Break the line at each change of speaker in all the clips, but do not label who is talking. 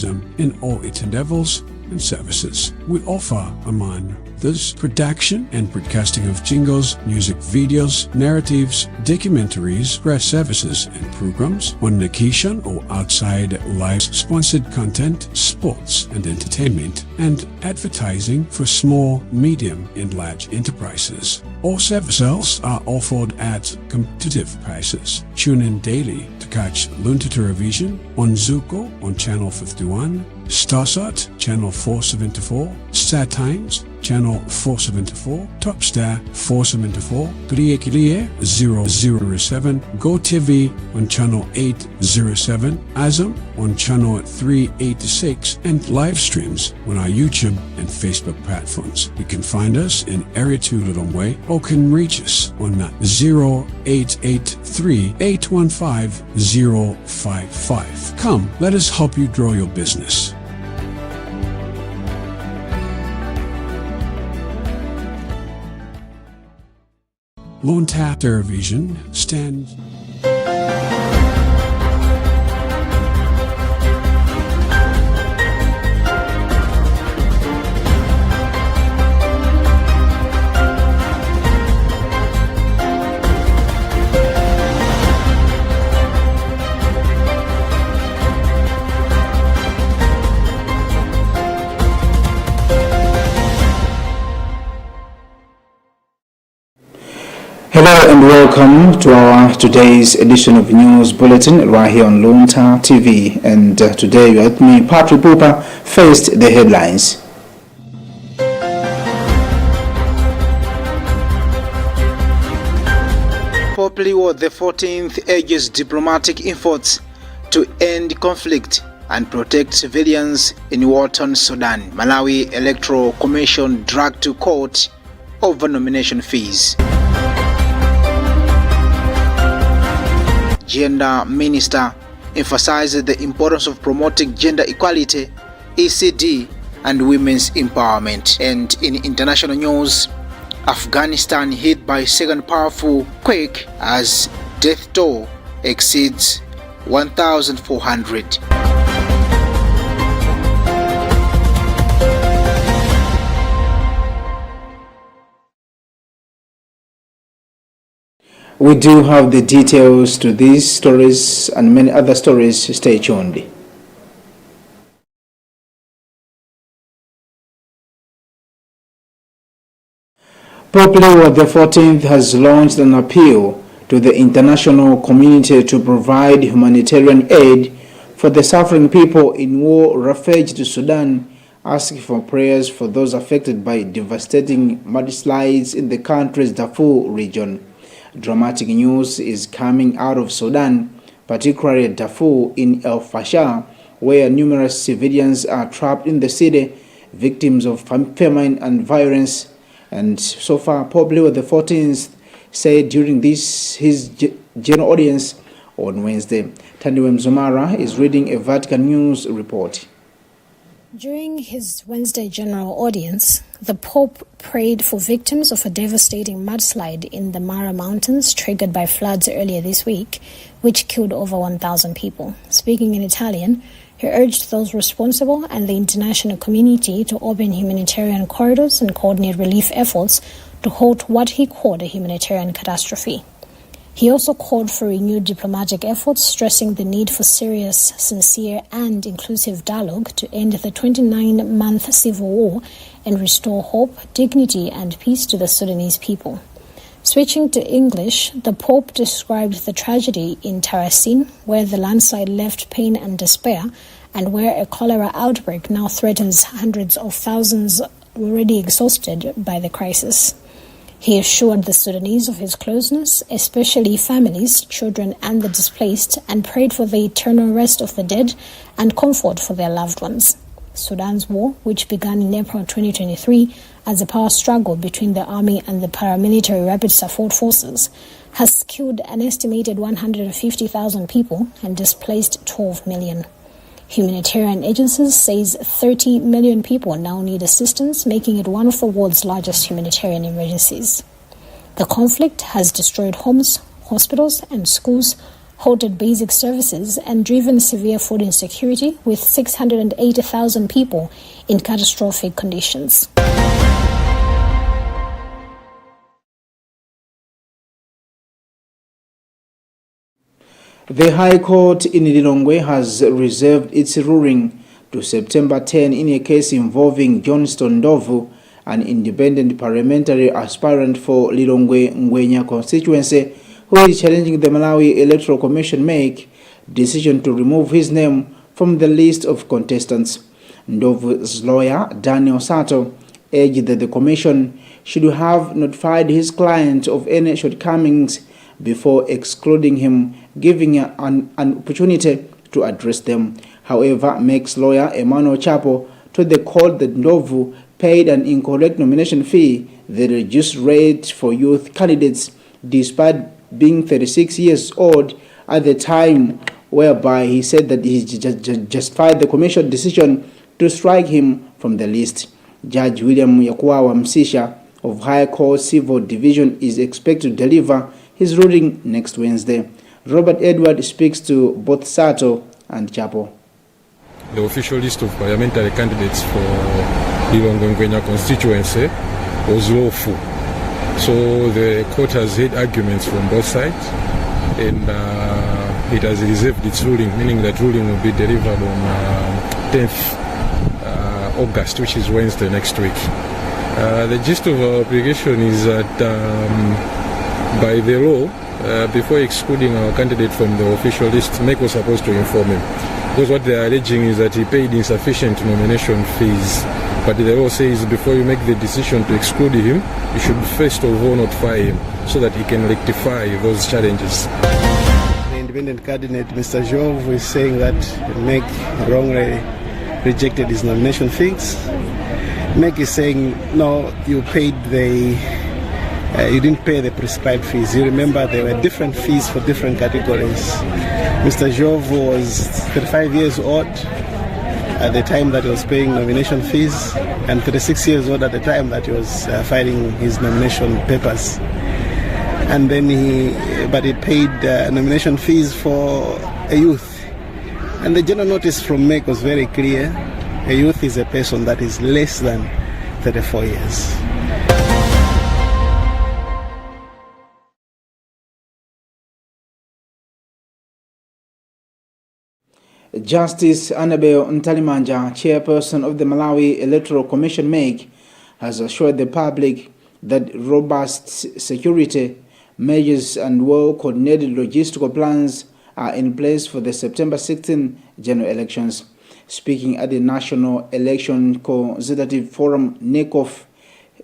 in all its endeavors and services. We offer, among this, production and broadcasting of jingles, music videos, narratives, documentaries, press services and programs, on location or outside live sponsored content, sports and entertainment, and advertising for small, medium and large enterprises. All services are offered at competitive prices. Tune in daily to catch Luntha television on Zuko on Channel 51, Starsat Channel 474, Star Times Channel 474, Topstar 474, Kliye 007, GoTV on Channel 807, Azam on Channel 386, and live streams on our YouTube and Facebook platforms. You can find us in Area 2 Lilongwe or can reach us on 0883 815 055. Come, let us help you grow your business. Luntha television stands.
Hello and welcome to our today's edition of News Bulletin right here on Luntha TV. And today you're with me, Patrick Pupa. First, the headlines. Pope Leo XIV urges diplomatic efforts to end conflict and protect civilians in war-torn Sudan. Malawi Electoral Commission dragged to court over nomination fees. Gender Minister emphasizes the importance of promoting gender equality, ECD, and women's empowerment. And in international news, Afghanistan hit by second powerful quake as death toll exceeds 1,400. We do have the details to these stories and many other stories. Stay tuned. Pope Leo XIV has launched an appeal to the international community to provide humanitarian aid for the suffering people in war-ravaged Sudan, asking for prayers for those affected by devastating mudslides in the country's Darfur region. Dramatic news is coming out of Sudan, particularly Darfur in El Fasher, where numerous civilians are trapped in the city, victims of famine and violence. And so far, Pope Leo XIV said during his general audience on Wednesday. Tandiwem Zomara is reading a Vatican News report.
During his Wednesday general audience, the Pope prayed for victims of a devastating mudslide in the Mara Mountains triggered by floods earlier this week, which killed over 1,000 people. Speaking in Italian, he urged those responsible and the international community to open humanitarian corridors and coordinate relief efforts to halt what he called a humanitarian catastrophe. He also called for renewed diplomatic efforts, stressing the need for serious, sincere, and inclusive dialogue to end the 29-month civil war and restore hope, dignity, and peace to the Sudanese people. Switching to English, the Pope described the tragedy in Tarasin, where the landslide left pain and despair, and where a cholera outbreak now threatens hundreds of thousands already exhausted by the crisis. He assured the Sudanese of his closeness, especially families, children, and the displaced, and prayed for the eternal rest of the dead and comfort for their loved ones. Sudan's war, which began in April 2023 as a power struggle between the army and the paramilitary rapid support forces, has killed an estimated 150,000 people and displaced 12 million. Humanitarian agencies says 30 million people now need assistance, making it one of the world's largest humanitarian emergencies. The conflict has destroyed homes, hospitals, and schools, halted basic services and driven severe food insecurity, with 680,000 people in catastrophic conditions.
The High Court in Lilongwe has reserved its ruling to September 10 in a case involving Johnston Ndovu, an independent parliamentary aspirant for Lilongwe Ngwenya constituency, who is challenging the Malawi Electoral Commission make decision to remove his name from the list of contestants. Ndovu's lawyer, Daniel Sato, urged that the commission should have notified his client of any shortcomings before excluding him, giving an opportunity to address them. However, MEC's lawyer Emmanuel Chapo told the court that Ndovu paid an incorrect nomination fee, the reduced rate for youth candidates, despite being 36 years old at the time, whereby he said that he justified the commission decision to strike him from the list. Judge William Yakuawa Msisha of High Court Civil Division is expected to deliver his ruling next Wednesday. Robert Edward speaks to both Sato and Chapo.
The official list of parliamentary candidates for Lilongwe Ngwenya constituency was lawful. So the court has heard arguments from both sides, and it has reserved its ruling, meaning that ruling will be delivered on 10th August, which is Wednesday next week. The gist of our application is that by the law, before excluding our candidate from the official list, MEC was supposed to inform him. Because what they are alleging is that he paid insufficient nomination fees. But the law says before you make the decision to exclude him, you should first of all notify him so that he can rectify those challenges.
The independent candidate, Mr. Jove, is saying that MEC wrongly rejected his nomination fees. MEC is saying, no, you didn't pay the prescribed fees. You remember there were different fees for different categories. Mr. Jove was 35 years old at the time that he was paying nomination fees, and 36 years old at the time that he was filing his nomination papers. And then he paid nomination fees for a youth. And the general notice from MEC was very clear. A youth is a person that is less than 34 years.
Justice Annabel Ntalimanja, chairperson of the Malawi Electoral Commission MEC, has assured the public that robust security measures and well-coordinated logistical plans are in place for the September 16 general elections. Speaking at the National Election Consultative Forum NECOF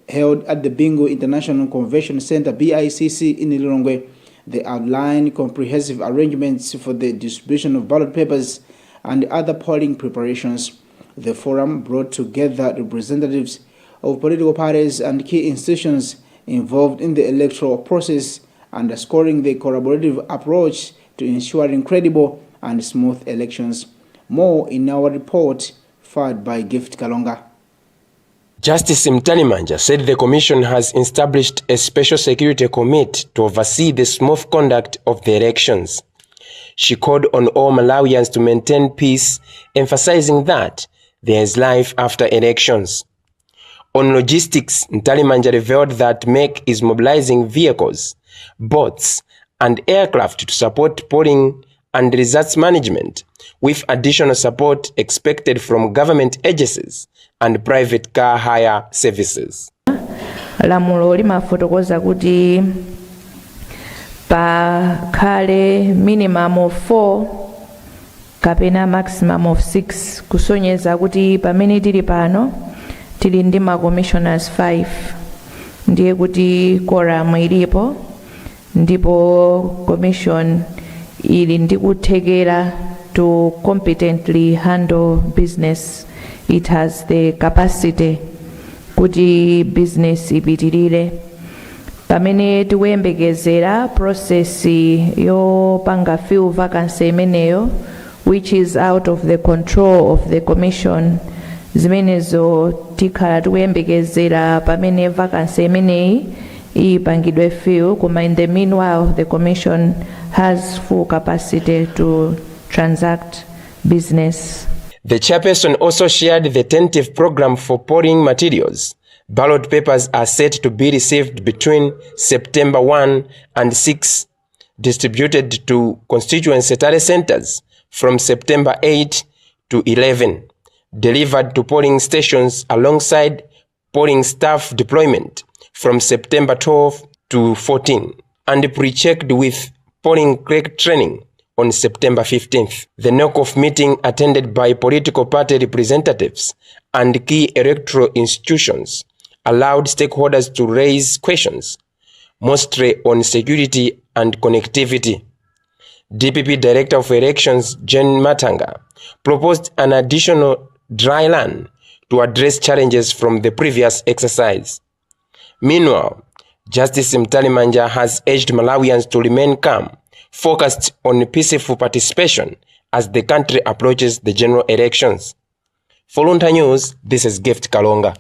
held at the Bingo International Convention Center BICC in Lilongwe, they outlined comprehensive arrangements for the distribution of ballot papers and other polling preparations. The forum brought together representatives of political parties and key institutions involved in the electoral process, underscoring the collaborative approach to ensuring credible and smooth elections. More in our report, filed by Gift Kalonga.
Justice Mtalimanja said the Commission has established a special security committee to oversee the smooth conduct of the elections. She called on all Malawians to maintain peace, emphasizing that there is life after elections. On logistics, Ntalimanja revealed that MEC is mobilizing vehicles, boats, and aircraft to support polling and results management, with additional support expected from government agencies and private car hire services.
Lamulo limafotokoza kuti pakhale minimum of 4 kapena maximum of 6 kusonyeza kuti pamene tili pano tili ndi ma commissioners 5, ndiye kuti quorum ilipo ndipo commission ili ndi kuthekera to competently handle business. It has the capacity kuti business ipitirire. Pamene tikuyembekezera process yopanga fill vacancy imeneyo, which is out of the control of the commission, zimenezo tikhala tikuyembekezera pamene vacancy imeneyi ipangidwe fill, koma in the meanwhile the commission has full capacity to transact business.
The chairperson also shared the tentative program for polling materials. Ballot papers are set to be received between September 1 and 6, distributed to constituency tally centers from September 8 to 11, delivered to polling stations alongside polling staff deployment from September 12 to 14, and pre-checked with polling clerk training on September 15th. The knockoff meeting, attended by political party representatives and key electoral institutions, allowed stakeholders to raise questions, mostly on security and connectivity. DPP Director of Elections, Jen Matanga, proposed an additional dry run to address challenges from the previous exercise. Meanwhile, Justice Mtalimanja has urged Malawians to remain calm, focused on peaceful participation as the country approaches the general elections. For Luntha News, this is Gift Kalonga.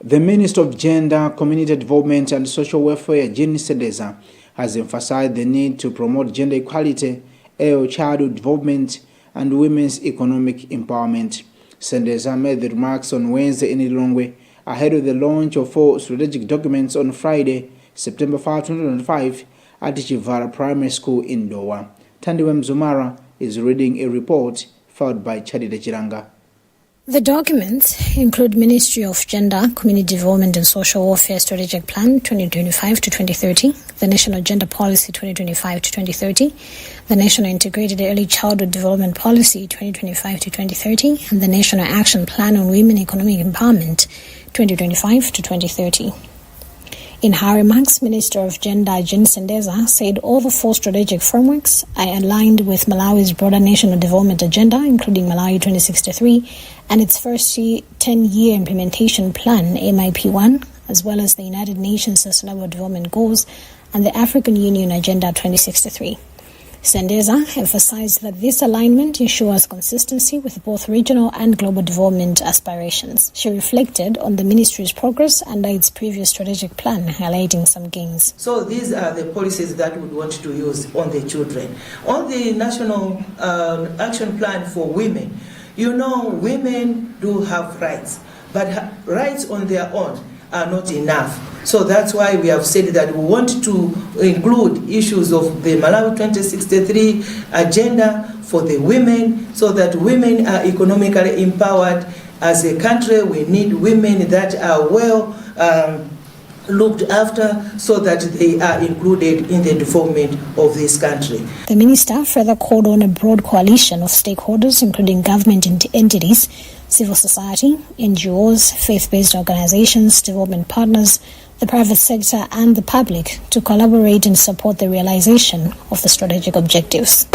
The Minister of Gender, Community Development and Social Welfare, Jean Sedeza, has emphasized the need to promote gender equality, early childhood development, and women's economic empowerment. Sedeza made the remarks on Wednesday in Lilongwe ahead of the launch of 4 strategic documents on Friday, September 5, 2025, at Chivara Primary School in Dowa. Tandiwem Zumara is reading a report filed by Chadide Chiranga.
The documents include Ministry of Gender, Community Development and Social Welfare Strategic Plan 2025 to 2030, the National Gender Policy 2025 to 2030, the National Integrated Early Childhood Development Policy 2025 to 2030, and the National Action Plan on Women Economic Empowerment 2025 to 2030. In her remarks, Minister of Gender Jean Sedeza said all the 4 strategic frameworks are aligned with Malawi's broader national development agenda, including Malawi 2063 and its first 10-year implementation plan, MIP1, as well as the United Nations Sustainable Development Goals and the African Union Agenda 2063. Sedeza emphasized that this alignment ensures consistency with both regional and global development aspirations. She reflected on the ministry's progress under its previous strategic plan, highlighting some gains.
So these are the policies that we want to use on the children. On the National Action Plan for Women, women do have rights, but rights on their own are not enough. So that's why we have said that we want to include issues of the Malawi 2063 agenda for the women, so that women are economically empowered. As a country, we need women that are well looked after, so that they are included in the development of this country.
The minister further called on a broad coalition of stakeholders, including government entities, civil society, NGOs, faith-based organizations, development partners, the private sector, and the public to collaborate and support the realization of the strategic objectives.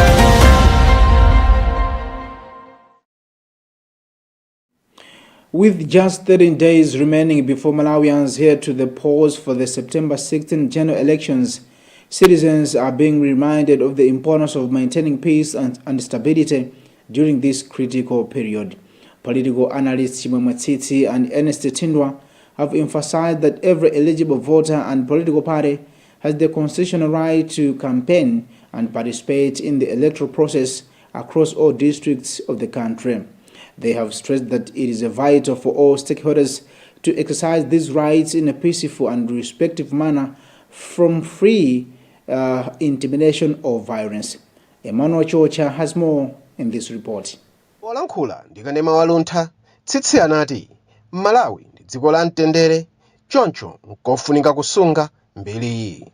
With just 13 days remaining before Malawians head to the polls for the September 16 general elections, citizens are being reminded of the importance of maintaining peace and stability during this critical period. Political analysts Chimwemwe Tsitsi and Ernest Tindwa have emphasized that every eligible voter and political party has the constitutional right to campaign and participate in the electoral process across all districts of the country. They have stressed that it is vital for all stakeholders to exercise these rights in a peaceful and respectful manner from free intimidation or violence. Emmanuel Chocha has more in this report.
Olankhula ndikanema wa Luntha, Tsitsi anati Malawi ndi dziko la mtendere, choncho nkofunika kusunga mbiri iyi.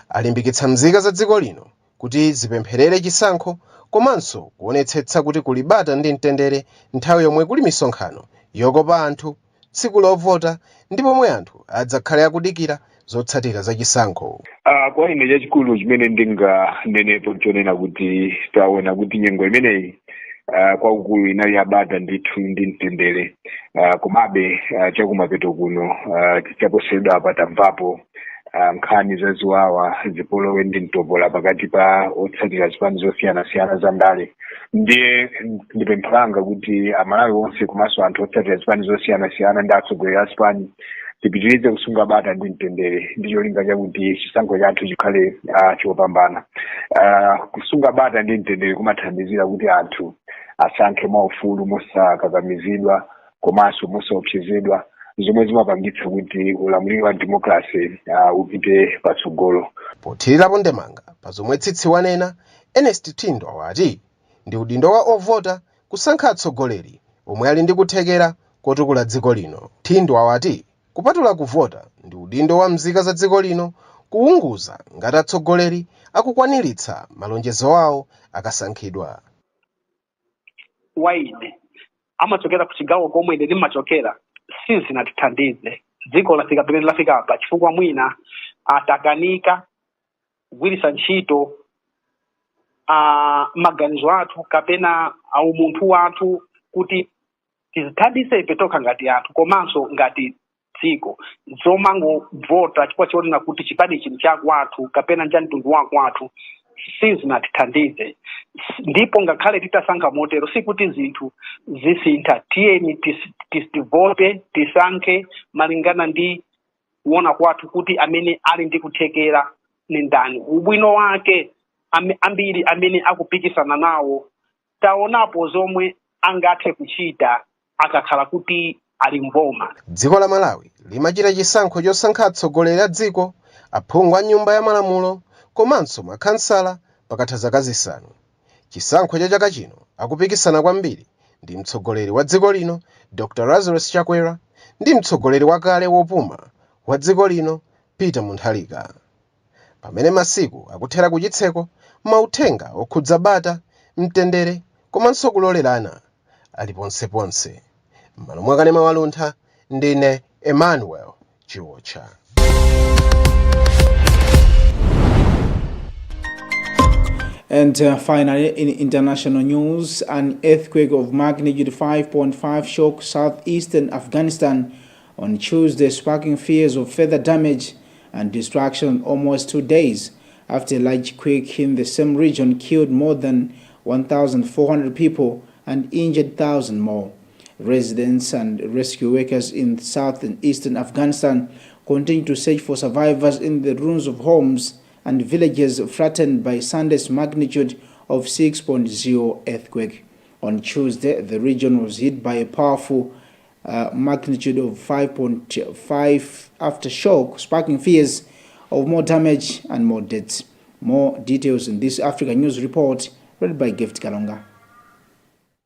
Alimbikitsa nzika za dziko lino kuti zipempherere chisankho komanso kuonetsetsa kuti kulibata ndi mtendere nthawi yomwe kuli misonkhano yokopa anthu, tsiku lovota ndipo pomwe anthu adzakhale akudikira zotsatira za chisankho.
Kwa ine chachikulu chimene ndinganenepo chonena kuti taona kuti nyengo imeneyi kwa ukulu inali yabata ndithu ndi mtendere, komabe chakumapeto kuno chaposedwa patamvapo nkhani zaziwawa zipolowe ndi mtopola pakati pa otsatira zipani zosiyana-siyana za ndale. Ndiye ndipemphanga kuti amalawi onse komanso anthu otsatira zipani zosiyana-siyana ndi atsogoleri a zipani tipitirize kusunga bata ndi mtendere ndi cholinga chakuti chisankho chathu chikhale chopambana. Kusunga bata ndi mtendere kumathandizira kuti anthu asankhe mwaufulu mosakakamizidwa komanso mosaopsezedwa, zomwe zimapangitsa kuti ulamuliro wa demokrasi upite patsogolo.
Pothirirapo ndemanga pa zomwe tsitsi wanena, Ernest Tindo wati ndi udindo wa ovota kusankha atsogoleri omwe ali ndi kuthekera kotukula dziko lino. Tindo wati kupatula kuvota ndi udindo wa mzika za dziko lino kuunguza ngati atsogoleri akukwaniritsa malonjezo awo akasankhidwa.
Waine amachokera ku chigawo komwe ine ndimachokera sizinatithandize. Dziko lafika pamene lafika apa chifukwa mwina atakanika kugwiritsa ntchito maganizo athu kapena umunthu wathu kuti tizithandise ife tokha ngati anthu komanso ngati dziko zomangovota chifukwa chionena kuti chipani chino chakwathu kapena cha mtundu wakwathu sizinatithandize. Ndipo ngakhale titasankha motero sikuti zinthu zisintha. Tiyeni tivote tisankhe malingana ndi kuona kwathu kuti amene ali ndi kuthekera ni ndani. Ubwino wake ambiri amene akupikisana nawo taonapo zomwe angathe kuchita akakhala kuti ali mboma.
Dziko la Malawi limachita chisankho chosankha atsogoleri a dziko, aphungu a nyumba ya malamulo komanso makhansala pakatha zaka zisanu. Chisankho cha chaka chino akupikisana kwambiri ndi mtsogoleri wa dziko lino Dr. Lazarus Chakwera ndi mtsogoleri wakale wopuma wa dziko lino Peter Mutharika. Pamene masiku akuthera kuchitseko, mauthenga okhudza bata, mtendere komanso kulolerana ali ponseponse. M'malo mwa kanema wa Luntha, ndine Emmanuel Chiwocha.
And finally, in international news, an earthquake of magnitude 5.5 shook southeastern Afghanistan on Tuesday, sparking fears of further damage and destruction almost 2 days after a large quake in the same region killed more than 1,400 people and injured thousands more. Residents and rescue workers in south and eastern Afghanistan continue to search for survivors in the ruins of homes and villages flattened by Sunday's magnitude of 6.0 earthquake. On Tuesday, the region was hit by a powerful magnitude of 5.5 aftershock, sparking fears of more damage and more deaths. More details in this Africa News report read by Gift Kalonga.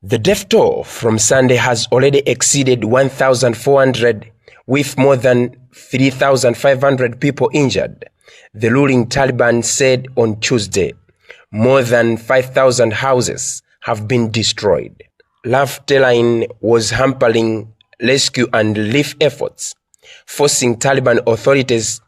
The death toll from Sunday has already exceeded 1,400, with more than 3,500 people injured, the ruling Taliban said on Tuesday. More than 5,000 houses have been destroyed. Rough was hampering rescue and relief efforts, forcing Taliban authorities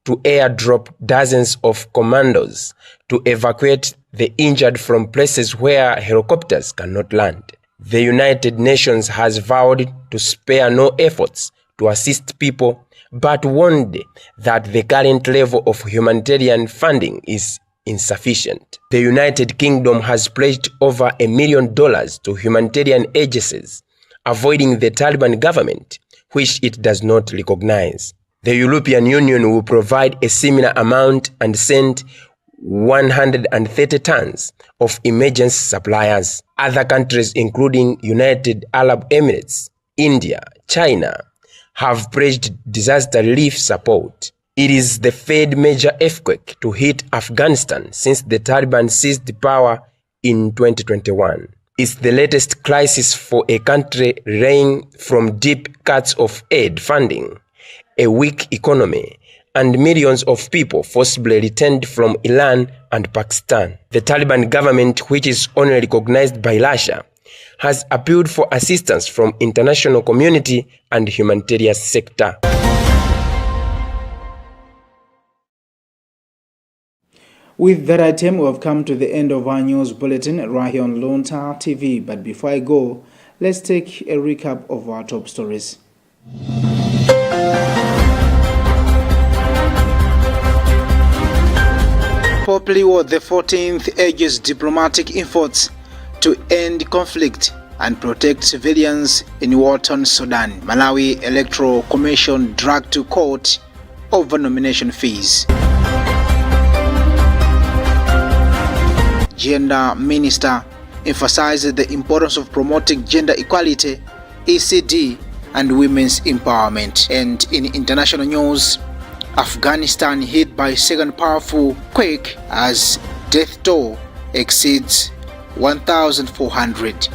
to airdrop dozens of commandos to evacuate the injured from places where helicopters cannot land. The United Nations has vowed to spare no efforts to assist people, but warned that the current level of humanitarian funding is insufficient. The United Kingdom has pledged over $1 million to humanitarian agencies, avoiding the Taliban government, which it does not recognize. The European Union will provide a similar amount and send 130 tons of emergency supplies. Other countries, including United Arab Emirates, India, China, have pledged disaster relief support. It is the third major earthquake to hit Afghanistan since the Taliban seized power in 2021. It's the latest crisis for a country reeling from deep cuts of aid funding, a weak economy, and millions of people forcibly returned from Iran and Pakistan. The Taliban government, which is only recognized by Russia, has appealed for assistance from international community and humanitarian sector.
With that item, we have come to the end of our news bulletin right here on Luntha TV. But before I go, let's take a recap of our top stories. Pope Leo XIV urges diplomatic efforts to end conflict and protect civilians in war-torn Sudan. Malawi Electoral Commission dragged to court over nomination fees. Gender Minister emphasizes the importance of promoting gender equality, ECD, and women's empowerment. And in international news, Afghanistan hit by second powerful quake as death toll exceeds 1,400.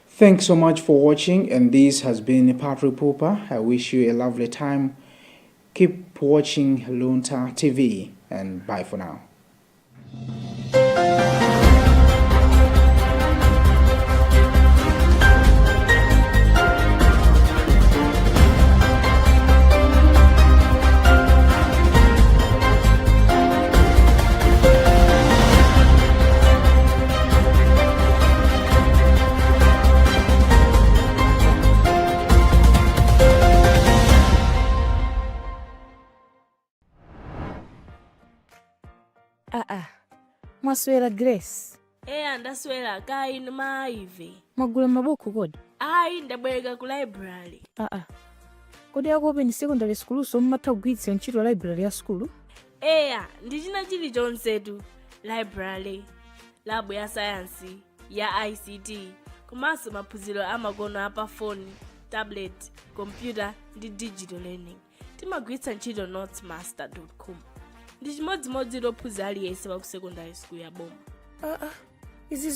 Thanks so much for watching, and this has been Patrick Pooper. I wish you a lovely time. Keep watching Luntha TV, and bye for now.
Mwaswera Grace.
Ndaswera kai maive.
Mwagula mabuku kodi?
Ndabwereka ku library.
Kodi yakope ni secondary school so mmatha kugwiritsa ntchito library ya school?
Ndichina chilichonsetu. Library, labu ya science, ya ICT, komanso maphunziro amakono apa phone, tablet, computer ndi digital learning. Timagwiritsa ntchito notesmaster.com. Ndi chimodzimodzi lophunzira aliyense wa ku secondary school ya boma.
Izi